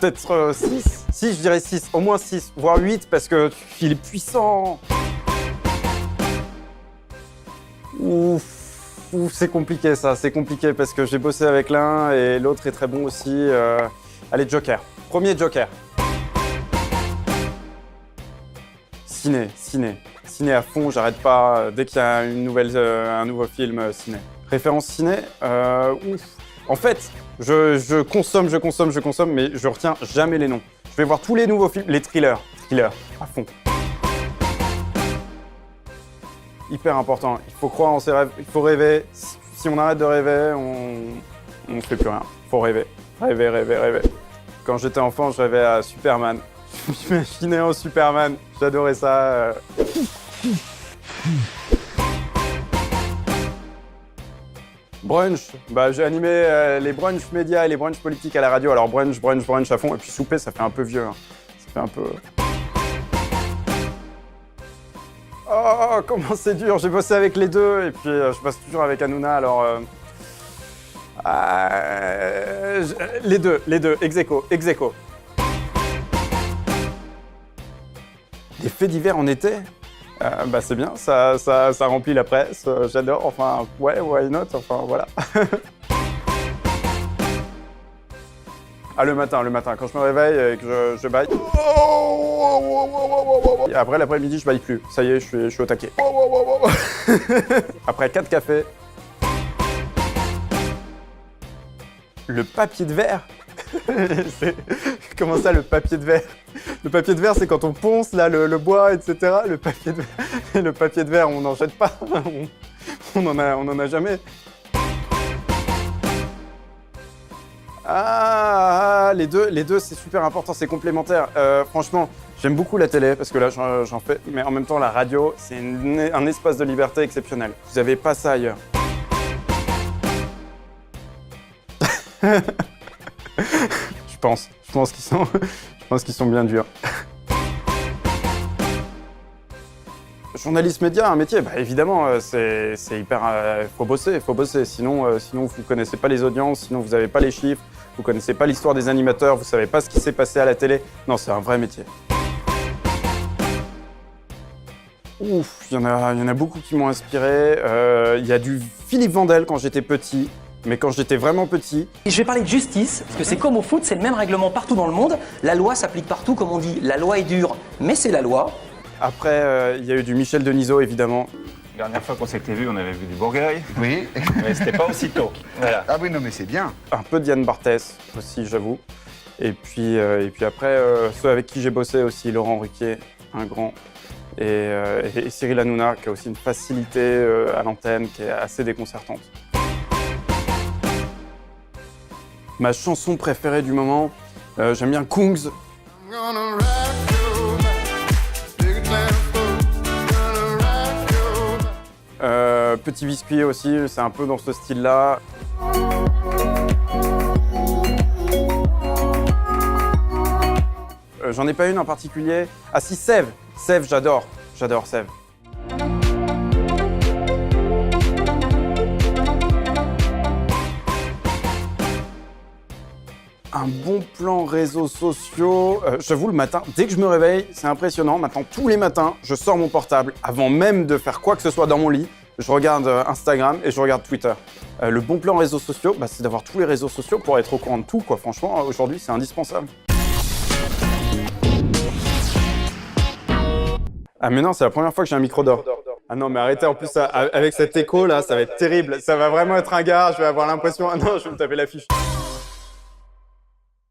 peut-être 6. Si, je dirais 6, au moins 6, voire 8, parce que il est puissant. Ouf, c'est compliqué ça, c'est compliqué parce que j'ai bossé avec l'un et l'autre est très bon aussi. Allez, Joker. Premier Joker. Ciné à fond, j'arrête pas. Dès qu'il y a un nouveau film, ciné. Référence ciné, ouf. En fait, je consomme, mais je retiens jamais les noms. Je vais voir tous les nouveaux films, les thrillers, à fond. Hyper important, il faut croire en ses rêves, il faut rêver. Si on arrête de rêver, on ne fait plus rien. Il faut rêver. Quand j'étais enfant, je rêvais à Superman. Je m'imaginais en Superman, j'adorais ça. Brunch, j'ai animé les brunchs médias et les brunchs politiques à la radio. Alors brunch à fond, et puis souper, ça fait un peu vieux. Hein. Ça fait un peu... Oh, comment c'est dur, j'ai bossé avec les deux, et puis je passe toujours avec Hanouna, alors... les deux, ex aequo. Des faits divers en été, c'est bien, ça remplit la presse, j'adore, enfin, ouais, why not, enfin, voilà. Ah, le matin, quand je me réveille et que je baille. Et après, l'après-midi, je baille plus. Ça y est, je suis au taquet. Après 4 cafés. Le papier de verre. Comment ça, le papier de verre? Le papier de verre, c'est quand on ponce là, le bois, etc. Le papier de verre, on n'en jette pas. On en a jamais. Ah, les deux, c'est super important, c'est complémentaire. Franchement, j'aime beaucoup la télé parce que là, j'en fais, mais en même temps, la radio, c'est un espace de liberté exceptionnel. Vous n'avez pas ça ailleurs. Je pense qu'ils sont bien durs. Journaliste média, un métier, évidemment, c'est hyper... faut bosser, sinon vous connaissez pas les audiences, sinon vous n'avez pas les chiffres, vous connaissez pas l'histoire des animateurs, vous savez pas ce qui s'est passé à la télé. Non, c'est un vrai métier. Ouf, il y en a beaucoup qui m'ont inspiré. Il y a du Philippe Vandel quand j'étais petit. Mais quand j'étais vraiment petit... Je vais parler de justice, parce que c'est comme au foot, c'est le même règlement partout dans le monde. La loi s'applique partout, comme on dit, la loi est dure, mais c'est la loi. Après, il y a eu du Michel Denisot, évidemment. La dernière fois qu'on s'était vu, on avait vu du Bourgueil. Oui. Mais c'était pas aussitôt. Voilà. Ah oui, non, mais c'est bien. Un peu Diane Barthès aussi, j'avoue. Et puis après, ceux avec qui j'ai bossé aussi, Laurent Ruquier, un grand. Et Cyril Hanouna, qui a aussi une facilité à l'antenne qui est assez déconcertante. Ma chanson préférée du moment, j'aime bien Kungs. Petit Biscuit aussi, c'est un peu dans ce style-là. J'en ai pas une en particulier. Ah si, Sève, j'adore Sève. Un bon plan réseaux sociaux. J'avoue, le matin, dès que je me réveille, c'est impressionnant. Maintenant, tous les matins, je sors mon portable avant même de faire quoi que ce soit dans mon lit. Je regarde Instagram et je regarde Twitter. Le bon plan réseaux sociaux, c'est d'avoir tous les réseaux sociaux pour être au courant de tout, quoi. Franchement, aujourd'hui, c'est indispensable. Ah mais non, c'est la première fois que j'ai un micro d'or. Ah non, mais arrêtez, en plus, avec cet écho là, ça va être terrible. Ça va vraiment être un gars, je vais avoir l'impression... Ah non, je vais me taper l'affiche.